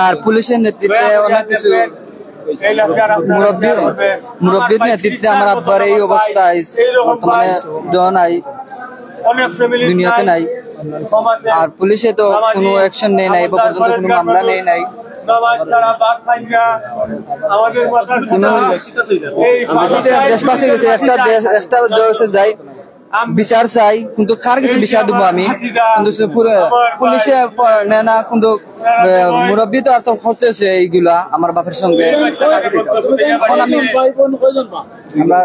আর পুলিশের নেতৃত্বে অনেক কিছু মুরব্বীর নেতৃত্বে আমার আব্বার এই অবস্থা বর্তমানে নাই, দুনিয়াতে নাই। আর পুলিশে তো কোনো অ্যাকশন নেই নাই, পর্যন্ত কোনো মামলা নেই নাই। দেশবাসী গেছে একটা যাই বিচার চাই, কিন্তু কার কাছে বিচার দেবো আমি? কিন্তু পুলিশে নেয় না, কিন্তু মুরব্বী তো এত করতেছে এইগুলা আমার বাপের সঙ্গে। আমরা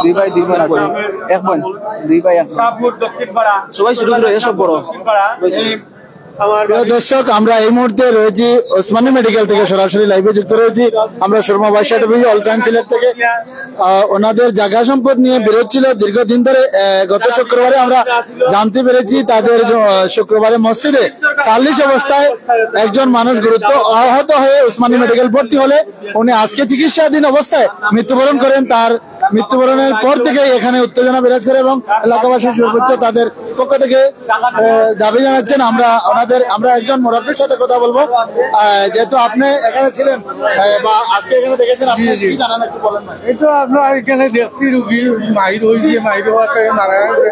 2 ভাই 2 বোন আছে, 1 বোন 2 ভাই সবাই শুরু করে এসব বড়। দর্শক, আমরা এই মুহূর্তে রয়েছি ওসমানী মেডিকেল থেকে, সরাসরি লাইভে যুক্ত রয়েছি। আমরা শর্মা অল চান্সেলর থেকে ওনাদের জায়গা সম্পদ নিয়ে বিরোধ ছিল দীর্ঘদিন ধরে। গত শুক্রবারে আমরা জানতে পেরেছি তাদের শুক্রবারে মসজিদে 40 অবস্থায় একজন মানুষ গুরুত্ব আহত হয়ে ওসমানী মেডিকেল ভর্তি হলে উনি আজকে চিকিৎসাধীন অবস্থায় মৃত্যুবরণ করেন। তার মৃত্যুবরণের পর থেকে এখানে উত্তেজনা বিরাজ করে এবং এলাকাবাসী সর্বোচ্চ তাদের পক্ষ থেকে দাবি জানাচ্ছেন। আমরা একজন মুরব্বীর সাথে কথা বলবো, যেহেতু আপনি এখানে ছিলেন বা আজকে এখানে দেখেছেন, আপনি কি জানান একটু বলেন না। এই তো আপনার এখানে দেখছি রুগী মাহির হয়েছে, মাহির হওয়াতে মারা গেছে।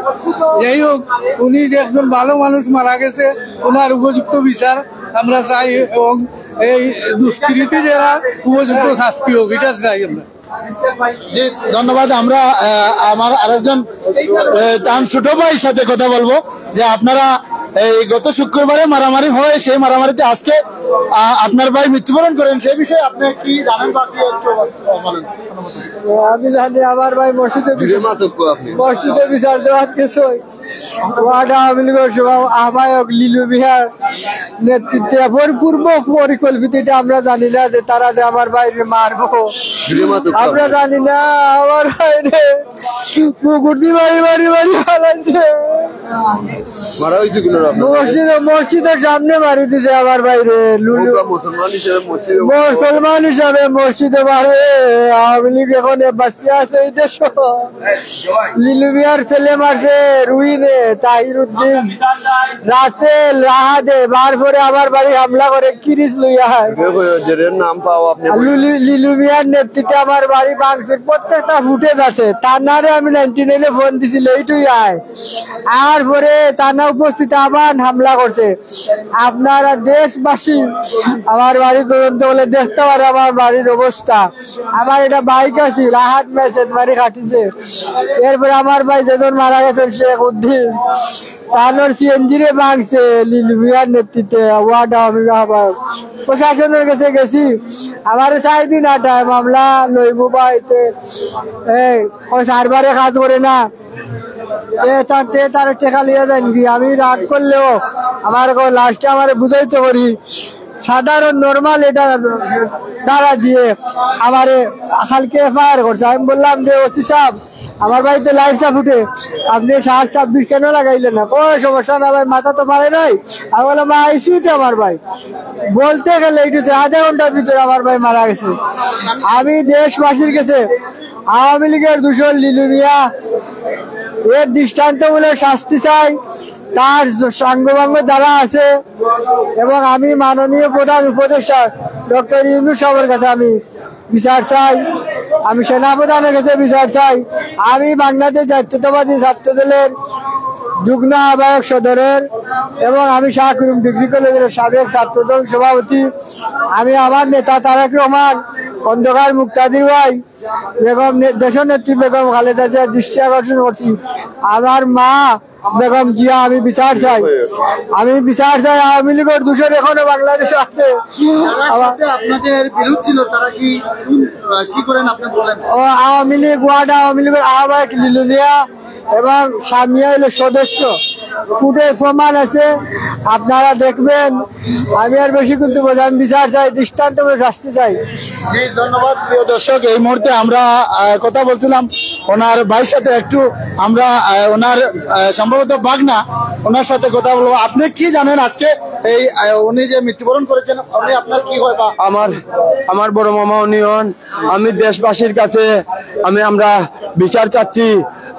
যাই হোক, উনি যে একজন ভালো মানুষ মারা গেছে, ওনার উপযুক্ত বিচার আমরা চাই এবং এই দুষ্কৃতী যারা উপযুক্ত শাস্তি হোক, এটা চাই আমরা। জি ধন্যবাদ। আমরা আমার আরেকজন তার ছোট ভাইয়ের সাথে কথা বলবো যে আপনারা এই গত শুক্রবারে মারামারি হয়, সেই মারামারিতে আজকে আপনার ভাই মৃত্যুবরণ করেন, সেই বিষয়ে আপনি কি জানেন বা কি বলেন? আমি জানি আমার ভাই মসজিদে বিচার দেওয়ার কিছু আহ্বায়ক লিলু বিহার নেতৃত্বে পূর্ব পরিকল্পিত, আমরা জানি না যে তারা যে আমার বাইরে মারবো, আমরা জানি না আমার বাইরে পুকুরদি বাড়ি বাড়ি বাড়ি হারাইছে, মসজিদের সামনে মারি দিছে আমার বাইরে। মুসলমান হিসাবে মসজিদে মারে, আওয়ামী লীগ এখন বাঁচিয়ে আছে এই দেশ। লিলু বিহার ছেলে মারছে রুইনে, তাহিরউদ্দিন, রাসেল, রাহাদে, বার পরে আমার বাড়ি হামলা করে কিরিস লইয়া হয়। লিলু মিয়ার নেতৃত্বে আমার বাড়ি ভাঙছে, প্রত্যেকটা ফুটেজ আছে। তানারে আমি 99 ফোন দিছিল, এইটুই আয়। আর পরে তানা উপস্থিত আবার হামলা করছে। আপনারা দেশবাসী আমার বাড়ি তদন্ত বলে দেখতে পারে আমার বাড়ির অবস্থা। আমার এটা বাইক আছে, রাহাত মেসেজ মারি কাটিছে। এরপরে আমার ভাই যেজন মারা গেছেন শেখ উদ্দিন, তানোর সিএনজি রে ভাঙছে লিলু মিয়ার নেতৃত্বে। ওয়ার্ড আহ্বায়ক প্রশাসনের কাছে গেছি, আমার 4 দিন আটায় মামলা লইব পাইতে, সারবারে কাজ করে না, তার টেকা লিয়ে দেন কি। আমি রাগ করলেও আমার লাস্টে আমার বুঝাইতে করি, সাধারণ নর্মাল এটা দ্বারা দিয়ে আমার কালকে এফআইআর করছে। আমি বললাম যে ওসি সাহেব, আমার বাড়িতে লাইফ সাপ উঠে, আপনি 726 কেন লাগাইলেন না? কোনো সমস্যা না ভাই, মাথা তো মারে নাই। আমি বললাম আইসিউতে আমার ভাই, বলতে গেলে একটু আধা ঘন্টার ভিতরে আমার ভাই মারা গেছে। আমি দেশবাসীর কাছে আওয়ামী লীগের দূষণ লিলু মিয়া এর দৃষ্টান্তমূলক শাস্তি চাই, তার সাঙ্গভঙ্গ দ্বারা আছে। এবং আমি মাননীয় প্রধান উপদেষ্টা ডক্টর ইউনূস সাহেবের কাছে আমি বিচার চাই, আমি সেনাপ্রধানের কাছে বিচার চাই। আমি বাংলাদেশ জাতীয়তাবাদী ছাত্র দলের যুগ্ম আহ্বায়ক সদরের এবং আমি শাহকুরুম ডিগ্রি কলেজের সাবেক ছাত্রদল সভাপতি। আমি আমার নেতা তারেক রহমান, খন্দকার মুক্তাদির ভাই, বেগম দেশনেত্রী বেগম খালেদা জিয়ার দৃষ্টি আকর্ষণ করছি। আমার মা বেগম জিয়া, আমি বিচার চাই, আমি বিচার চাই। আওয়ামী লীগের দূষণ এখনো বাংলাদেশে আছে। আপনাদের বিরোধ ছিল, তারা কি করেন আপনি বলেন? আওয়ামী লীগ ওয়ার্ড আওয়ামী লীগের আহ্বায়ক লিলু মিয়া এবং সামিয়া হলো সদস্য, ফুটে প্রমাণ আছে, আপনারা দেখবেন। আমি আর বেশি কিন্তু বোঝান, বিচার চাই, দৃষ্টান্ত শাস্তি চাই। ধন্যবাদ প্রিয় দর্শক। এই মুহূর্তে আমরা কথা বলছিলাম ওনার ভাইয়ের সাথে, একটু আমরা ওনার সম্ভবত বাগনা, ওনার সাথে কথা বলবো। আপনি কি জানেন আজকে এই উনি যে মৃত্যুবরণ করেছেন, উনি আপনার কি হয়? বা আমার বড় মামা উনি হন। আমি দেশবাসীর কাছে আমরা বিচার চাচ্ছি।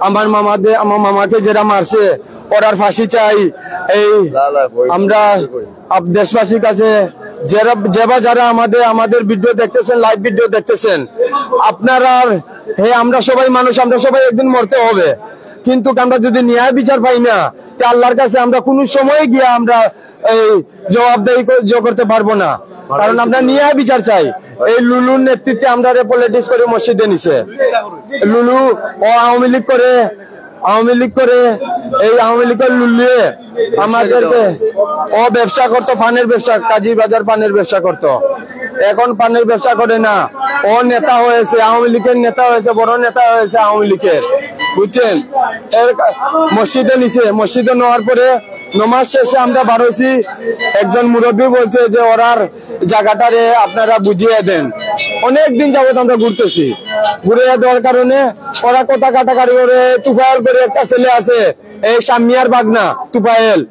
আমার মামাকে যারা মারছে, ওরার ফাঁসি চাই। এই আমরা দেশবাসীর কাছে যারা আমাদের ভিডিও দেখতেছেন, লাইভ ভিডিও দেখতেছেন, আপনারা আমরা সবাই মানুষ, আমরা সবাই একদিন মরতে হবে, কিন্তু আমরা যদি ন্যায় বিচার পাই না, আল্লাহর কাছে আমরা কোন সময় গিয়ে আমরা এই জবাবদাহি করতে পারবো না, কারণ আমরা ন্যায় বিচার চাই। এই লুলুর নেতৃত্বে আমরা পলিটিক্স করে মসজিদে নিছে। লুলু ও আওয়ামী লীগ করে এই আওয়ামী লীগের লুলিয়ে আমাদেরকে ও ব্যবসা করতো, পানের ব্যবসা, কাজী বাজার পানের ব্যবসা করতো। এখন পানের ব্যবসা করে না, ও নেতা হয়েছে, আওয়ামী লীগের নেতা হয়েছে, বড় নেতা হয়েছে আওয়ামী লীগের, বুঝছেন। মসজিদে নিছে, মসজিদে নেওয়ার পরে নমাজ শেষে আমরা বাড়ছি, একজন মুরব্বী বলছে যে ওরার জায়গাটারে আপনারা বুঝিয়ে দেন। অনেকদিন যাবত আমরা ঘুরতেছি, ঘুরে দেওয়ার কারণে ওরা কথা কাটাকাটি করে। তুফায়েল করে একটা ছেলে আছে, এই শামিয়ার বাগনা তুফায়েল,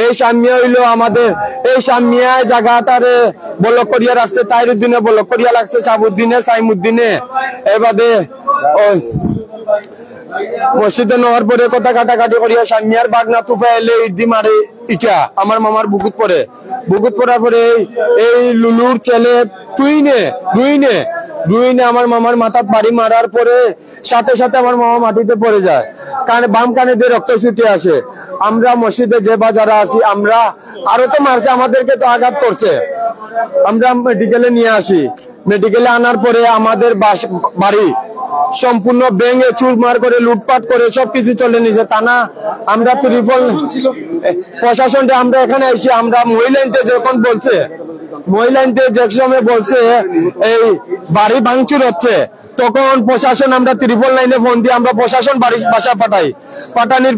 এই শামিয়া হইলো আমাদের, এই শামিয়া জায়গাটারে বলক করিয়া রাখছে, তাইরুদ্দিনে বলক করিয়া লাগছে, সাবুদ্দিনে, সাইমুদ্দিনে। এবারে মসজিদে নেওয়ার পরে কথা কাটাকাটি করিয়া শামিয়ার বাগনা তুফায়েলে ইডি মারে ইটা আমার মামার বুকুত পরে, বুকুত পড়ার পরে এই লুলুর ছেলে দুইনে আমার মামার মাথাত বাড়ি মারার পরে সাথে সাথে আমার মামা মাটিতে পড়ে যায়, কানে বাম কানে দিয়ে রক্ত ছুটে আসে। আমরা মসজিদে যে বাজারা আছি, আমরা আরো তো মারছে, আমাদেরকে তো আঘাত করছে। আমরা মেডিকেলে নিয়ে আসি, মেডিকেলে আনার পরে আমাদের বাড়ি সম্পূর্ণ ভেঙে চুরমার করে লুটপাট করে সবকিছু চলে নিছে। তা না আমরা প্রশাসনটা আমরা এখানে এসে আমরা মহিলাইনতে যখন বলছে, মহিলাইনতে যে সময় বলছে এই বাড়ি ভাঙচুর হচ্ছে, তখন প্রশাসন আমরা ত্রিপল লাইনে ফোন দিয়ে আমরা প্রশাসন বাসা পাঠানোর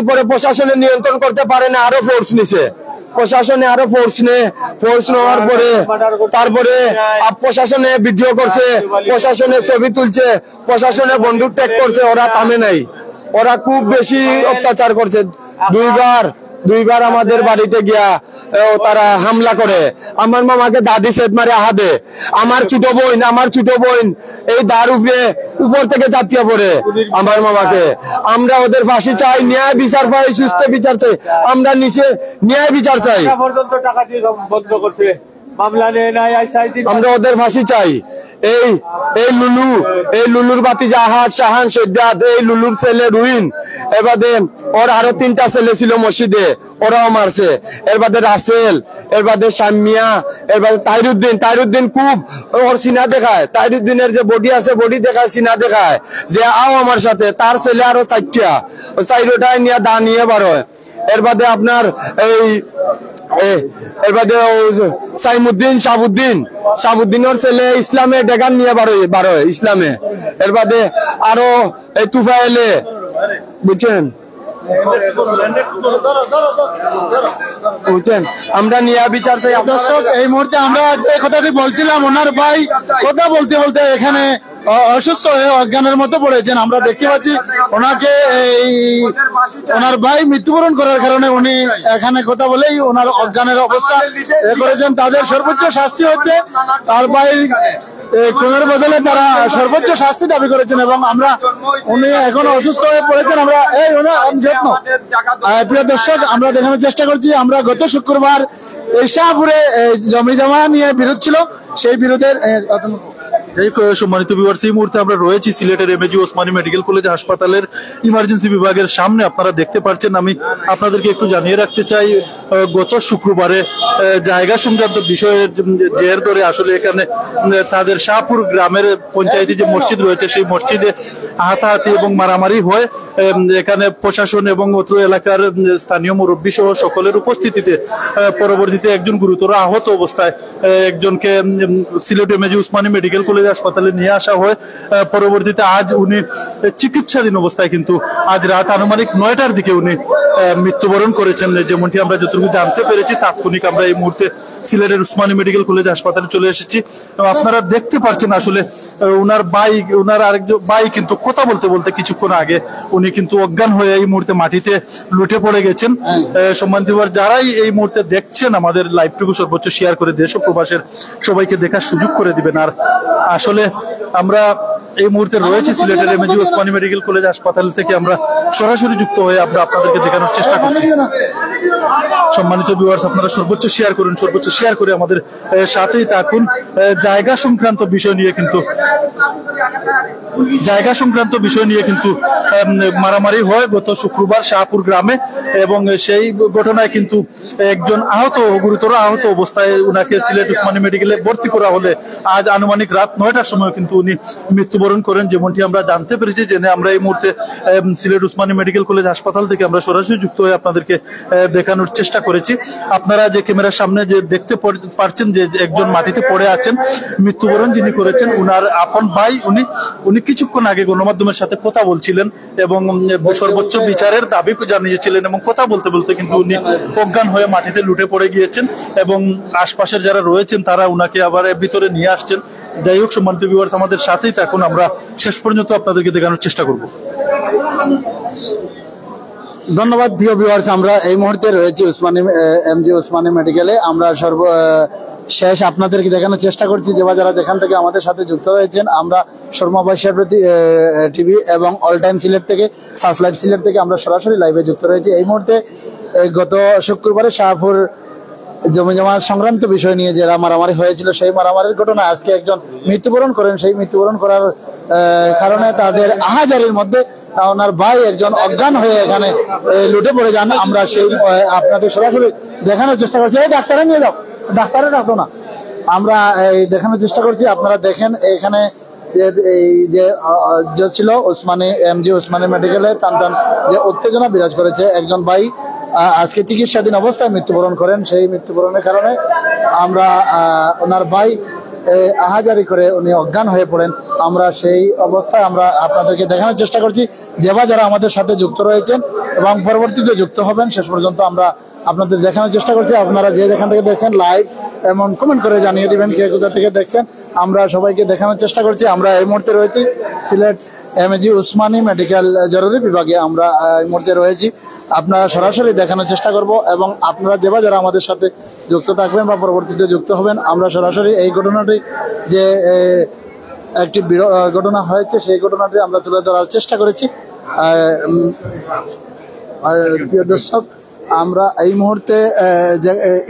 পরে প্রশাসনের নিয়ন্ত্রণ করতে পারে না, আরো ফোর্স নিছে। প্রশাসনে আরো ফোর্স নেওয়ার পরে তারপরে প্রশাসনে ভিডিও করছে, প্রশাসনে ছবি তুলছে, প্রশাসনে বন্দুক ট্যাগ করছে, ওরা থামে নাই, ওরা খুব বেশি অত্যাচার করছে। দুইবার আমাদের বাড়িতে গিয়া তারা হামলা করে, আমার মামাকে দাদি সেট মারে আহাদে, আমার ছোট বোন এই দার উপর থেকে চাপিয়ে পড়ে আমার মামাকে। আমরা ওদের ফাঁসি চাই, ন্যায় বিচার পাই, সুস্থ বিচার চাই, আমরা নিচে ন্যায় বিচার চাই, আমরা ওদের ফাঁসি চাই। এই লুলুর বাতিজা আহাদ, শাহান, সৈয়দ, এই লুলুর ছেলে রুইন, এবারে ওর আরো 3টা ছেলে ছিল মসজিদে, ওরাও মারছে। এর বাদে রাসেল, এর বাদে শামিয়া, এর বাদে তাইরুদ্দিন খুব ওর সিনা দেখায়, তাইরুদ্দিনের যে বডি আছে বডি দেখায়, সিনা দেখায় যে আও আমার সাথে। তার ছেলে আরো 4টা, 4টায় নিয়ে দা নিয়ে বার হয়। এর বাদে আপনার এর বাদে সাবুদ্দিনের ছেলে ইসলামে ডেগান নিয়ে বার হয় ইসলামে। এর বাদে আরো এই তুফায়েলে, বুঝছেন, আমরা নিয়া বিচার চাই। দর্শক, এই মুহূর্তে আমরা যে কথাটি বলছিলাম, ওনার ভাই কথা বলতে বলতে এখানে অসুস্থ হয়ে অজ্ঞানের মতো পড়েছেন। আমরা দেখতে পাচ্ছি ওনাকে ওনার ভাই মৃত্যুবরণ করার কারণে উনি এখানে কথা বলেই ওনার অজ্ঞানের অবস্থা করেছেন। তাদের সর্বোচ্চ শাস্তি হচ্ছে, তার ভাই খুনের বদলে তারা সর্বোচ্চ শাস্তি দাবি করেছেন, এবং উনি এখন অসুস্থ হয়ে পড়েছেন। আমরা যত্ন প্রিয় দর্শক, আমরা দেখানোর চেষ্টা করছি, আমরা গত শুক্রবার এই শাহপুরে জমি জমা নিয়ে বিরোধ ছিল, সেই বিরোধের সম্মানিত ভিউয়ার্স, এই মুহূর্তে আমরা রয়েছি সিলেটের এমএজি ওসমানী মেডিকেল কলেজ হাসপাতালের ইমার্জেন্সি বিভাগের সামনে। আপনারা দেখতে পাচ্ছেন, আমি আপনাদেরকে একটু জানিয়ে রাখতে চাই, গত শুক্রবারে জায়গা সংক্রান্ত বিষয়ের জের ধরে আসলে এখানে তাদের শাহপুর গ্রামের পঞ্চায়েতে যে মসজিদ রয়েছে, সেই মসজিদে হাতাহাতি এবং মারামারি হয়। এখানে প্রশাসন এবং অত্র এলাকার স্থানীয় মুরব্বী সহ সকলের উপস্থিতিতে পরবর্তীতে একজন গুরুতর আহত অবস্থায় একজনকে Sylhet MAG Osmani medical college হাসপাতালে নিয়ে আসা হয়। পরবর্তীতে আজ উনি চিকিৎসাধীন অবস্থায়, কিন্তু আজ রাত আনুমানিক 9টার দিকে উনি মৃত্যুবরণ করেছেন। যেমনটি আমরা যতটুকু জানতে পেরেছি, তাৎক্ষণিক আমরা এই মুহূর্তে সিলেটের ওসমানী মেডিকেল কলেজ হাসপাতালে চলে এসেছি। আপনারা দেখতে পাচ্ছেন আসলে উনার আরেকজন ভাই কিন্তু কথা বলতে বলতে কিছুক্ষণ আগে উনি কিন্তু অজ্ঞান হয়ে এই মুহূর্তে মাটিতে লুটে পড়ে গেছেন। সম্মানিত যারাই এই মুহূর্তে দেখছেন, আমাদের লাইভটুকু সর্বোচ্চ শেয়ার করে দেশ ও প্রবাসের সবাইকে দেখার সুযোগ করে দিবেন। আর আসলে আমরা এই মুহূর্তে রয়েছে সিলেটের এমএজি ওসমানী মেডিকেল কলেজ হাসপাতাল থেকে আমরা সরাসরি যুক্ত হয়ে আমরা আপনাদেরকে দেখানোর চেষ্টা করছি। সম্মানিত ভিউয়ার্স, আপনারা সর্বোচ্চ শেয়ার করুন, সর্বোচ্চ শেয়ার করে আমাদের সাথেই থাকুন। জায়গা সংক্রান্ত বিষয় নিয়ে কিন্তু মারামারি হয় গত শুক্রবার শাহপুর গ্রামে, এবং সেই ঘটনায় কিন্তু একজন গুরুতর আহত অবস্থায় উনাকে সিলেট ওসমানী মেডিকেলে ভর্তি করা হলে আজ আনুমানিক রাত 9টার সময় কিন্তু উনি মৃত্যুবরণ করেন, যেমনটি আমরা জানতে পেরেছি। জেনে আমরা এই মুহূর্তে সিলেট ওসমানী মেডিকেল কলেজ হাসপাতাল থেকে আমরা সরাসরি যুক্ত হয়ে আপনাদেরকে দেখানোর চেষ্টা করেছি। আপনারা যে ক্যামেরার সামনে যে দেখতে পারছেন যে একজন মাটিতে পড়ে আছেন, মৃত্যুবরণ যিনি করেছেন উনার আপন ভাই, উনি কিছুক্ষণ আগে গণমাধ্যমের সাথে কথা বলছিলেন এবং সর্বোচ্চ বিচারের দাবি জানিয়েছিলেন, এবং কথা বলতে বলতে কিন্তু উনি অজ্ঞান হয়ে মাটিতে লুটে পড়ে গিয়েছেন এবং আশপাশের যারা রয়েছেন তারা উনাকে আবার ভিতরে নিয়ে আসছেন। যাই হোক, সম্মানিত ভিউয়ার্স, আমাদের সাথেই থাকুন, আমরা শেষ পর্যন্ত আপনাদেরকে দেখানোর চেষ্টা করব। ধন্যবাদ প্রিয় ভিউয়ার্স, আমরা এই মুহূর্তে রয়েছি এমজি ওসমানী মেডিকেলে। আমরা শেষ আপনাদেরকে দেখানোর চেষ্টা করছি যে যারা যেখান থেকে আমাদের সাথে যুক্ত হয়েছেন। আমরা শর্মা বাইশার টিভি এবং অল টাইম সিলেট থেকে, সাস লাইভ সিলেট থেকে আমরা সরাসরি লাইভে যুক্ত রয়েছি। এই মুহূর্তে গত শুক্রবারে শাহপুর জমি জমা সংক্রান্ত বিষয় নিয়ে যে মারামারি হয়েছিল, সেই মারামারির ঘটনা আজকে একজন মৃত্যুবরণ করেন। সেই মৃত্যুবরণ করার কারণে তাদের আহাজারির মধ্যে ওনার ভাই একজন অজ্ঞান হয়ে এখানে লুটে পড়ে যান। আমরা সেই আপনাদের সরাসরি দেখানোর চেষ্টা করছি। এই ডাক্তারে নিয়ে যাও, ডাক্তারে ডাকতো না, আমরা দেখানোর চেষ্টা করছি। আপনারা দেখেন এখানে যে ছিল এমজি ওসমানী মেডিকেলে টান যে উত্তেজনা বিরাজ করেছে। একজন ভাই আজকে চিকিৎসাধীন অবস্থায় মৃত্যুবরণ করেন। সেই মৃত্যুবরণের কারণে আমরা ওনার ভাই আহাজারি করে উনি অজ্ঞান হয়ে পড়েন। আমরা সেই অবস্থায় আমরা আপনাদেরকে দেখানোর চেষ্টা করছি। যারা আমাদের সাথে যুক্ত রয়েছেন এবং পরবর্তীতে যুক্ত হবেন, শেষ পর্যন্ত আমরা আপনাদের দেখানোর চেষ্টা করছি। আপনারা যে যেখান থেকে দেখছেন লাইভ এমন কমেন্ট করে জানিয়ে দিবেন কে কোথা থেকে দেখছেন। আমরা সবাইকে দেখানোর চেষ্টা করছি। আমরা এই মুহূর্তে রয়েছি সিলেট এমজি ওসমানী মেডিকেল জরুরি বিভাগে। আমরা এই মুহূর্তে রয়েছি, আপনারা সরাসরি দেখানোর চেষ্টা করব এবং আপনারা যারা আমাদের সাথে যুক্ত থাকবেন বা পরবর্তীতে যুক্ত হবেন, আমরা সরাসরি এই ঘটনাটি যে একটি ঘটনা হয়েছে সেই ঘটনাটি আমরা তুলে ধরার চেষ্টা করেছি। প্রিয় দর্শক, আমরা এই মুহূর্তে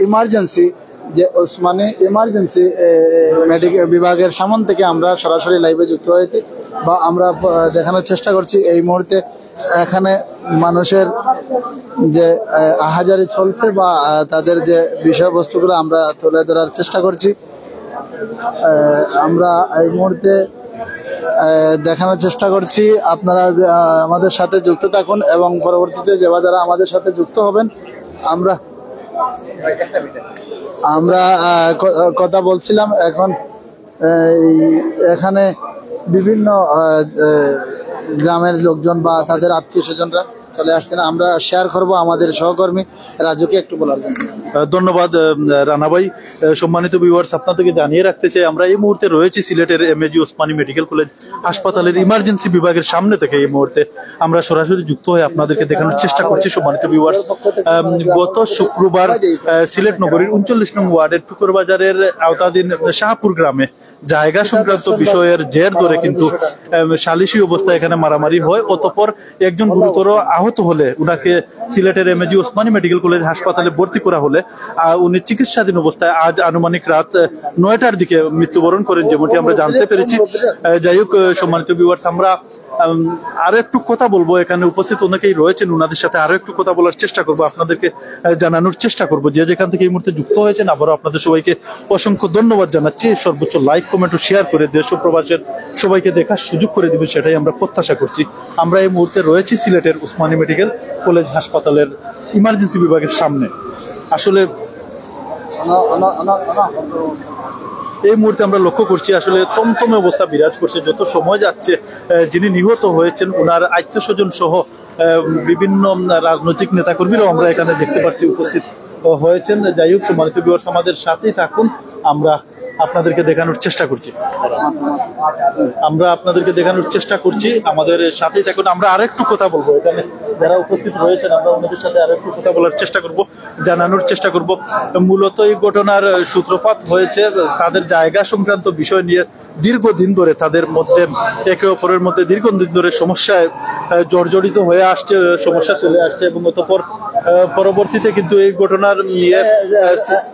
ইমার্জেন্সি যে ওসমানী ইমার্জেন্সি মেডিকেল বিভাগের সামনে থেকে আমরা সরাসরি লাইভে যুক্ত হয়েছি বা আমরা দেখানোর চেষ্টা করছি। এই মুহূর্তে এখানে মানুষের যে আহাজারি চলছে বা তাদের যে বিষয়বস্তুগুলো আমরা তুলে ধরার চেষ্টা করছি। আমরা এই মুহূর্তে দেখানোর চেষ্টা করছি। আপনারা আমাদের সাথে যুক্ত থাকুন এবং পরবর্তীতে যারা আমাদের সাথে যুক্ত হবেন, আমরা কথা বলছিলাম। এখন এখানে বিভিন্ন গ্রামের লোকজন বা তাদের আত্মীয় স্বজনরা চলে আসছেন। আমরা শেয়ার করব আমাদের সহকর্মী রাজুকে একটু বলার জন্য। ধন্যবাদ রানা ভাই। সম্মানিত ভিউয়ার্স, আপনাদেরকে জানিয়ে রাখতে চাই আমরা এই মুহূর্তে রয়েছি সিলেটের এমএজি ওসমানী মেডিকেল কলেজ হাসপাতালের ইমার্জেন্সি বিভাগের সামনে থেকে। এই মুহূর্তে আমরা সরাসরি যুক্ত হয়ে আপনাদেরকে দেখানোর চেষ্টা করছি। সম্মানিত ভিউয়ার্স, গত শুক্রবার সিলেট নগরীর 39 নং ওয়ার্ডের টুকুরবাজারের আওতাধীন শাহপুর গ্রামে জায়গা সংক্রান্ত বিষয়ের জের ধরে কিন্তু সালিশি অবস্থায় এখানে মারামারি হয়। অতঃপর একজন গুরুতর আহত হলে উনাকে সিলেটের এমএজি ওসমানী মেডিকেল কলেজ হাসপাতালে ভর্তি করা হলে উনি চিকিৎসাধীন অবস্থায় আজ আনুমানিক রাত 9টার দিকে মৃত্যুবরণ করেন, যেমনটি আমরা জানতে পেরেছি। যাই হোক, সম্মানিত ভিউয়ার্স, আমরা আরো একটু কথা বলবো। এখানে উপস্থিত অনেকেই রয়েছেন, উনাদের সাথে আরো একটু কথা বলার চেষ্টা করবো, আপনাদেরকে জানানোর চেষ্টা করবো যে যেখান থেকে এই মুহূর্তে যুক্ত হয়েছেন। আবারও আপনাদের সবাইকে অসংখ্য ধন্যবাদ জানাচ্ছি। সর্বোচ্চ লাইক, কমেন্ট ও শেয়ার করে দেশ ও প্রবাসের সবাইকে দেখার সুযোগ করে দিবেন, সেটাই আমরা প্রত্যাশা করছি। আমরা এই মুহূর্তে রয়েছি সিলেটের ওসমানী মেডিকেল কলেজ হাসপাতালের ইমার্জেন্সি বিভাগের সামনে। আসলে এই মুহূর্তে আমরা লক্ষ্য করছি আসলে তমতমে অবস্থা বিরাজ করছে। যত সময় যাচ্ছে, যিনি নিহত হয়েছেন ওনার আত্মীয় স্বজন সহ বিভিন্ন রাজনৈতিক নেতাকর্মীরাও আমরা এখানে দেখতে পাচ্ছি উপস্থিত হয়েছেন। যাই হোক, সম্মানিত ভিউয়ার্স, আমাদের সাথেই থাকুন, আমরা আপনাদেরকে দেখানোর চেষ্টা করছি। আমাদের সাথেই থাকুন। আমরা আরেকটু কথা বলবো, এখানে যারা উপস্থিত রয়েছেন আমরা ওনাদের সাথে আরেকটু কথা বলার চেষ্টা করব, জানানোর চেষ্টা করব। মূলত এই ঘটনার সূত্রপাত হয়েছে তাদের জায়গা সংক্রান্ত বিষয় নিয়ে। দীর্ঘদিন ধরে তাদের মধ্যে একে অপরের মধ্যে দীর্ঘদিন ধরে সমস্যায় জর্জরিত হয়ে আসছে, সমস্যা চলে আসছে এবং অতঃপর পরবর্তীতে কিন্তু এই ঘটনার নিয়ে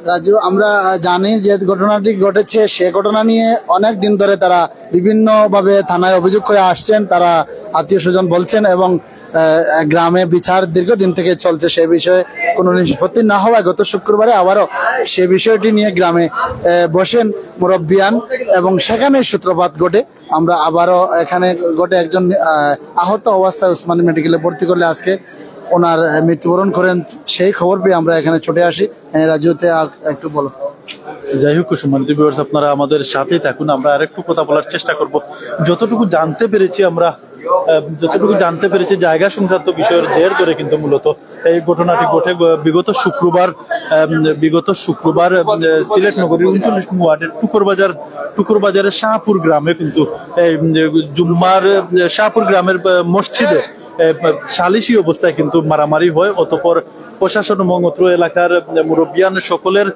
রাজু আমরা জানি যে ঘটনাটি ঘটেছে, সে ঘটনা নিয়ে অনেক দিন ধরে তারা বিভিন্ন ভাবে থানায় অভিযোগ করে আসছেন, তারা আত্মীয় স্বজন বলছেন এবং গ্রামে বিচার দীর্ঘদিন থেকে চলছে। সে বিষয়ে কোনো নিষ্পত্তি না হওয়ায় গত শুক্রবারে আবারও সে বিষয়টি নিয়ে গ্রামে বসেন মুরব্বিয়ান এবং সেখানে সূত্রপাত ঘটে। আমরা আবারও এখানে ঘটে একজন আহত অবস্থায় ওসমানী মেডিকেলে ভর্তি করলে আজকে ওনার মৃত্যুবরণ করেন, সেই খবর পেয়ে আমরা এখানে ছুটে আসি। রাজুতে একটু বলো। যাই হোক সম্মানিত ভিউয়ার্স, আপনারা আমাদের সাথেই থাকুন, আমরা আরেকটু কথা বলার চেষ্টা করব। যতটুকু জানতে পেরেছি জায়গা সংক্রান্ত বিষয়ের জের ধরে কিন্তু মূলত এই ঘটনাটি ঘটে বিগত শুক্রবার সিলেট নগরীর 39 নং ওয়ার্ডের টুকুরবাজারের শাহপুর গ্রামে কিন্তু জুম্মার শাহপুর গ্রামের মসজিদে সালিশি অবস্থায় কিন্তু মারামারি হয়। অতঃপর প্রশাসন এবং অত্র এলাকার মুরব্বিয়ান সকলের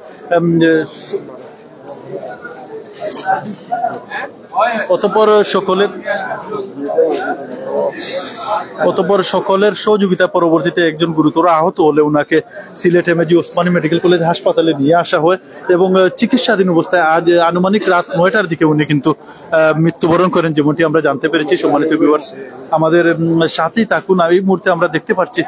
সকলের সহযোগিতা পরবর্তীতে একজন গুরুতর আহত হলে ওনাকে Sylhet MAG Osmani medical college হাসপাতালে নিয়ে আসা হয় এবং চিকিৎসাধীন অবস্থায় আজ আনুমানিক রাত 9টার দিকে উনি কিন্তু মৃত্যুবরণ করেন, যেমনটি আমরা জানতে পেরেছি। সম্মানিত ভিউয়ার্স, আমাদের সাথেই থাকুন। এই মুহূর্তে আমরা দেখতে পাচ্ছি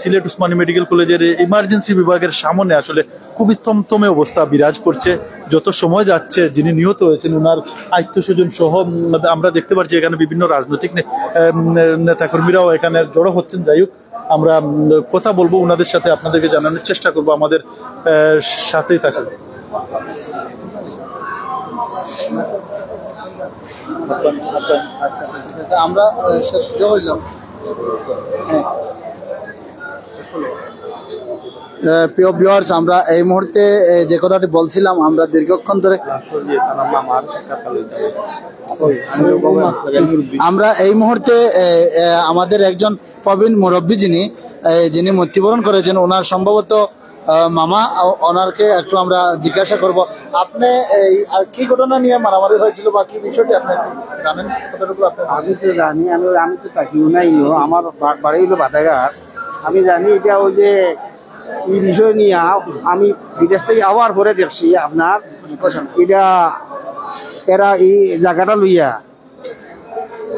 সিলেট ওসমানী মেডিকেল কলেজের ইমার্জেন্সি বিভাগের সামনে আসলে খুবই থমথমে অবস্থা বিরাজ করছে। যত সময় যাচ্ছে যিনি নিহত হয়েছেন ওনার আত্মীয় স্বজন সহ আমরা দেখতে পাচ্ছি এখানে বিভিন্ন রাজনৈতিক নেতাকর্মীরাও এখানে জড়ো হচ্ছেন। যাই হোক, আমরা কথা বলবো ওনাদের সাথে, আপনাদেরকে জানানোর চেষ্টা করবো, আমাদের সাথেই থাকুন। আমরা প্রিয় ভিউয়ার্স, আমরা এই মুহূর্তে যে কথাটি বলছিলাম, আমরা দীর্ঘক্ষণ ধরে আমরা এই মুহূর্তে আমাদের একজন প্রবীণ মুরব্বী যিনি মৃত্যুবরণ করেছেন, ওনার সম্ভবত মামা, ওনারকে একটু আমরা জিজ্ঞাসা করব। আপনি কি ঘটনা নিয়ে মারামারি হয়েছিল বা কি বিষয়টি আপনি জানেন কতটুকু? আমি তো জানি, আমি তো থাকিও নাই, আমার বাড়ি হলো বাতাঘাট। আমি জানি এটা ওই যে এই বিষয় নিয়ে আমি বিদেশ থেকে আবার পরে দেখছি আপনার এটা এরা এই জায়গাটা লইয়া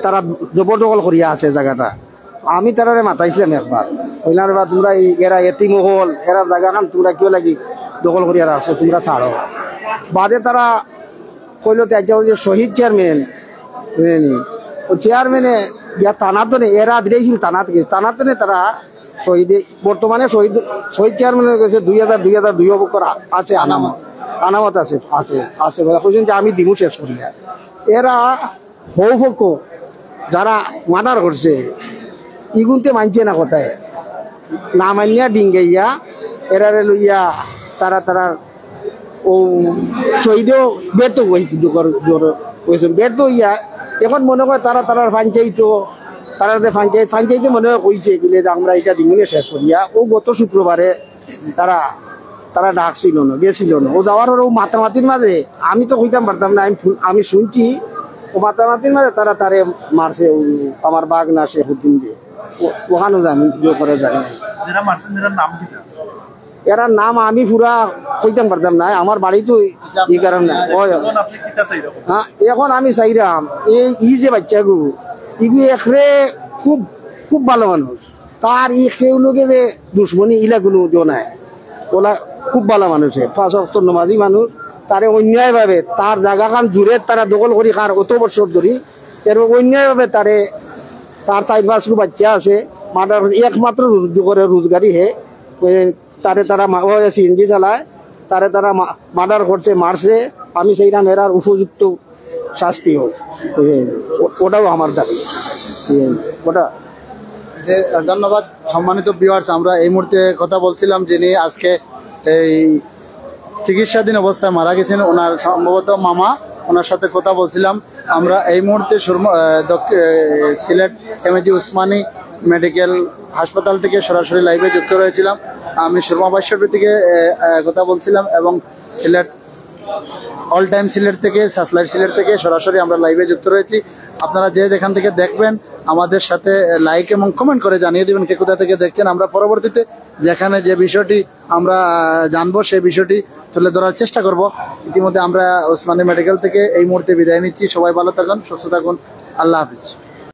তারা জবরদখল করিয়া আছে জায়গাটা। আমি তারারে মাতাইছিলাম একবার, কইলাম বা তোমরা এরা এতিমহল এরা জায়গা খান তোমরা কেউ লাগি দখল করিয়া রাখছো, তোমরা ছাড়ো। বাদে তারা কইল যে শহীদ চেয়ারম্যান ও চেয়ারম্যানে তানাতনে এরা দিয়েছিল তানাতনে তারা শহীদে বর্তমানে শহীদ চেয়ারম্যান হয়ে গেছে 2002 করা আছে, আনামত আছে কইছেন যে আমি দিমু শেষ করি। এরা হৌফক যারা মার্ডার করছে ইগুনতে মানছে না কথায়, না মানিয়া ডিঙ্গাইয়া এরারে লইয়া তারা ও শহীদেও ব্যর্থ ব্যর্থ হইয়া এখন মনে করে তারা পঞ্চায়েত পঞ্চায়েতে মনে হয় কইছে এগুলো যে আমরা এটা দিনে শেষ করিয়া। ও গত শুক্রবারে তারা ডাকছিল না, গেছিল না। ও যাওয়ার ও মাতামাতির মাঝে আমি তো কইতাম পারতাম না, আমি শুনছি ও মাতামাতির মাঝে তারে মারছে আমার বাঘ না শেখুদ্দিন দিয়ে। ওখানে জানি করে জানি এরা নাম আমি পুরা কইতাম পারতাম না, আমার বাড়ি তো এই কারণে। হ্যাঁ, এখন আমি চাইরাম এই যে বাচ্চাগু ইগু একরে খুব খুব ভালো মানুষ, তার সেগুলোকে যে দুশ্মনী ইলাগুলো জনায় ওলা খুব ভালো মানুষের 5 ওয়াক্ত নামাজি মানুষ। তারে অন্যায় ভাবে তার জায়গা খান জুড়ে তারা দখল করি কার অত বছর ধরি, এর অন্যায় ভাবে তার 4-5 বাচ্চা আছে মার্ডার, একমাত্র রোজগারি হে তারা সিএনজি চালায়, তারা মার্ডার করছে, মারছে। আমি সেইটা মেরার উপযুক্ত শাস্তি হোক, ওটাও আমার দাবি। ওটা ধন্যবাদ। সম্মানিত ভিউয়ার্স, আমরা এই মুহূর্তে কথা বলছিলাম যিনি আজকে এই চিকিৎসাধীন অবস্থায় মারা গেছেন। ওনার সম্ভবত মামা, ওনার সাথে কথা বলছিলাম। আমরা এই মুহূর্তে সিলেট এমএজি ওসমানী মেডিকেল হাসপাতাল থেকে সরাসরি লাইভে যুক্ত রয়েছিলাম। আমি সুরমা 22 থেকে কথা বলছিলাম এবং সিলেট অল টাইম সিলেট থেকে, সাসলাইট সিলেট থেকে সরাসরি আমরা লাইভে যুক্ত রয়েছি। আপনারা যে যেখান থেকে দেখবেন আমাদের সাথে লাইক এবং কমেন্ট করে জানিয়ে দিবেন কে কোথা থেকে দেখছেন। আমরা পরবর্তীতে যেখানে যে বিষয়টি আমরা জানবো সেই বিষয়টি তুলে ধরার চেষ্টা করব। ইতিমধ্যে আমরা ওসমানী মেডিকেল থেকে এই মুহূর্তে বিদায় নিচ্ছি। সবাই ভালো থাকুন, সুস্থ থাকুন, আল্লাহ হাফিজ।